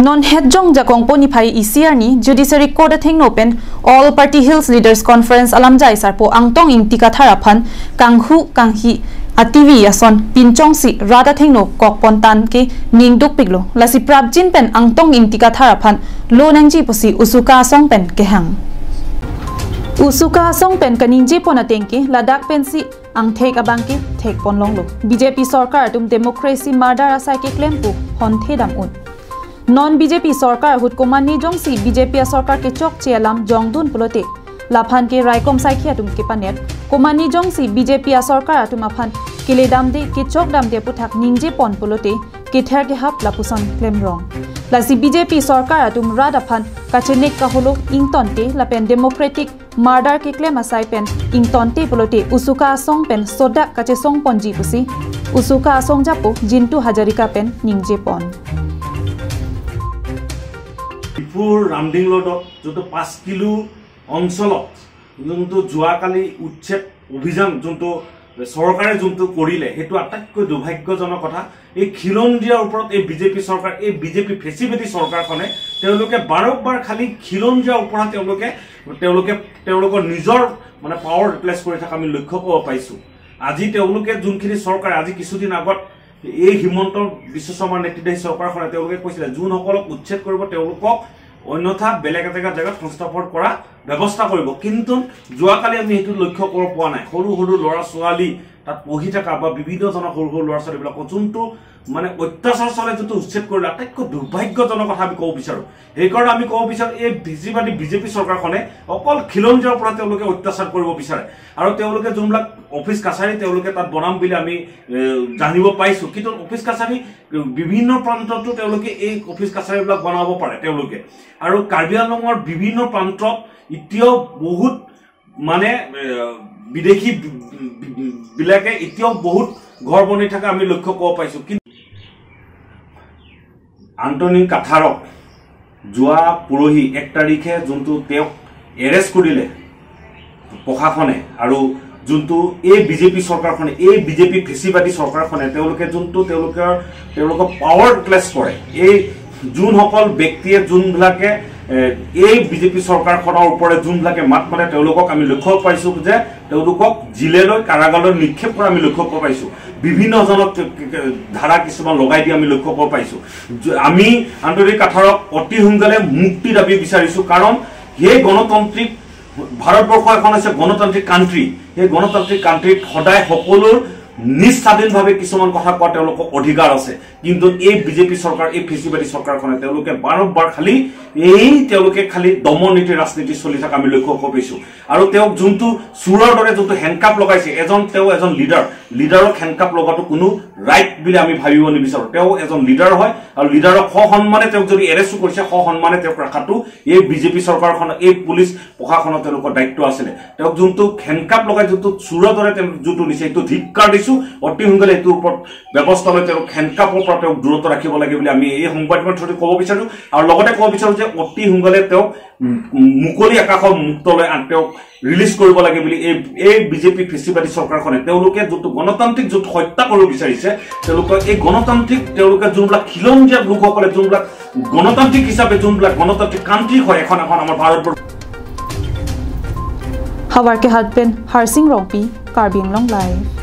Non head jong jakong poni phai ECR ni judiciary court athing open all party hills leaders conference alam jai sarpo angtong ingtika tharaphan kanghu kanghi ativi ason pinchong si rada thengno kokpontan ke ningduk piglo lasi prabjin pen angtong ingtika tharaphan lo nangji posi usuka song pen kehang usuka song pen kaningji pona tengki ladak pen si ang thek abang ke thek pon longlo BJP sarkar tum democracy murder asai ke claim pu hon thedam un non BJP sarkar hut komani jongsi BJP sarkar ke chok chelam jongdun pulote laphan ke raikom saikhi atum ke panet komani jongsi BJP sarkar atum aphan kiledam de ke chok dam de puthak ningje pon pulote ke ther ke hap lapuson claim wrong lasi BJP sarkar atum rad aphan kachenek ka holo ingtonte lapen democratic murder ke claim asai pen ingtonte pulote usuka song pen soda kache song ponji pusi usuka song japo jintu hajarika pen ningje pon Pur Ramding Lodot joto 5 kilo অঞ্চলত যোনটো জুৱাকালি উচ্ছেদ অভিযান যোনটো সৰকাৰে যোনটো কৰিলে হেতু আটাইতকৈ দুৰ্ভাগ্যজনক কথা এই খিলঞ্জিয়াৰ ওপৰত এই বিজেপি চৰকাৰ এই বিজেপি ফেচিলিটি চৰকাৰখনে তেওঁলোকে বাৰবাৰ খালি খিলঞ্জিয়াৰ ওপৰত তেওঁলোকৰ নিজৰ মানে পাৱাৰ ৰিপ্লেস কৰি থকা আমি লক্ষ্য কৰিব পাইছো আজি তেওঁলোকে যোনখিনি চৰকাৰ আজি কিছুদিন আগত এই হিমন্ত বিশ্ব শৰ্মাৰ নেতৃত্বাধীন চৰকাৰখনে তেওঁলোকে কৈছিল যোনসকলক উচ্ছেদ কৰিব তেওঁলোকক অন্যথা বেলেগ এটা জায়গাত সংস্থাপন কৰা ব্যৱস্থা কৰিব কিন্তু জুৱাকালি আমি হেতু লক্ষ্য কৰিব পোৱা নাই সৰু সৰু লৰা ছোৱালী তাত পঢ়ি থকা বা বিভিন্ন জন সৰু সৰু লৰা ছোৱালীবিলাক যোনটো মানে অত্যাচাৰ চলে যোনটো উচ্ছেদ কৰিলে আটাইতকৈ দুৰ্ভাগ্যজনক কথা আমি ক'ব বিচাৰো সেইকাৰণে আমি ক'ব বিচাৰো এই বিজেপি চৰকাৰখনে অকল খিলঞ্জিয়াৰ ওপৰত তেওঁলোকে অত্যাচাৰ কৰিব বিচাৰে আৰু তেওঁলোকে যোনবিলাক অফিচ কাছাৰী তেওঁলোকে তাত বনাম বুলি আমি জানিব পাইছো কিন্তু অফিচ কাছাৰী বিভিন্ন প্ৰান্ততো তেওঁলোকে এই অফিচ কাছাৰীবিলাক বনাব পাৰে তেওঁলোকে আৰু কাৰ্বি আংলঙৰ বিভিন্ন প্ৰান্তত ইতিয়াও বহুত মানে বিদেশী বিলাকে ইতিয়াও বহুত ঘৰ বনি থকা আমি লক্ষ্য কৰিব পাইছো আন্তনিন কাথাৰক যোৱা পৰহি 1 তাৰিখে যোনটো তেওঁ এৰেষ্ট কৰিলে প্ৰশাসনে আৰু যোনটো এই বিজেপি চৰকাৰখনে এই বিজেপি ফেচিলিটি চৰকাৰখনে তেওঁলোকে যোনটো তেওঁলোকৰ পাৱাৰ ক্লেছ কৰে এই যোনসকল ব্যক্তিয়ে যোনবিলাকে এই বিজেপি চৰকাৰখনৰ ওপৰত যোনবিলাকে মাত মাৰে তেওঁলোকক আমি লক্ষ্য পাইছো যে তেওঁলোকক জিলেলৈ কাৰাগাৰলৈ নিক্ষেপ কৰা আমি লক্ষ্য কৰিব পাইছো বিভিন্ন জনক ধাৰা কিছুমান লগাই দি আমি লক্ষ্য কৰিব পাইছো আমি আন্তৰিক কাথাৰক অতি সোনকালে মুক্তি দাবী বিচাৰিছো কাৰণ এই গণতান্ত্ৰিক ভাৰতবৰ্ষ এখন আছে গণতান্ত্ৰিক কান্ট্ৰি এই গণতান্ত্ৰিক কান্ট্ৰিত সদায় সকলোৰ নিস্বাধীনভাৱে কিছুমান কথা কোৱা তেওঁলোকৰ অধিকাৰ আছে কিন্তু এই বিজেপি চৰকাৰ এই ফেচিলিটি চৰকাৰখনে তেওঁলোকে বাৰবাৰ তেওঁলোকে খালি দমননীতি ৰাজনীতি চলি থকা আমি লক্ষ্য কৰিছো আৰু তেওঁ যোনটো সুৰৰ দৰে যোনটো হেণ্ডকাপ লগাইছে এজন লিডাৰক হেণ্ডকাপ লগাটো কোনো ৰাইট বুলি আমি ভাবিব নিবিচাৰো তেওঁ এজন লিডাৰ হয় আৰু লিডাৰক সন্মানে তেওঁক যদি এৰেষ্ট কৰিছে সন্মানে তেওঁক ৰাখাটো এই বিজেপি চৰকাৰখন এই পুলিচ প্ৰশাসনৰ তেওঁলোকৰ দায়িত্ব আছিলে তেওঁক যোনটো হেণ্ডকাপ লগাই যোনটো সুৰৰ দৰে যোনটো নিছে এইটো ধিক্কাৰ দিছো অতি সোনকালে এইটোৰ ওপৰত ব্যৱস্থা লৈ তেওঁক হেণ্ডকাপৰ পৰা তেওঁক দূৰত ৰাখিব লাগে বুলি আমি এই সংবাদমেলত ক'ব বিচাৰো আৰু লগতে ক'ব বিচাৰো যে অতি সোনকালে তেওঁক মুকলি আকাশৰ মুক্তলৈ তেওঁক ৰিলিজ কৰিব লাগে বুলি এই বিজেপি ফেচিলিটি চৰকাৰখনে তেওঁলোকে যোনটো গণতান্ত্ৰিক যোনটো হত্যা কৰিব বিচাৰিছে তেওঁলোকে এই গণতান্ত্ৰিক তেওঁলোকে যোনবিলাক খিলঞ্জিয়া লোকসকলে যোনবিলাক গণতান্ত্ৰিক হিচাপে যোনবিলাক গণতান্ত্ৰিক কান্ট্ৰি হয় এখন আমাৰ ভাৰতবৰ্ষ হাৱাৰ কে হাত পেন হাৰসিং ৰংপি কাৰ্বি আংলং লাইভ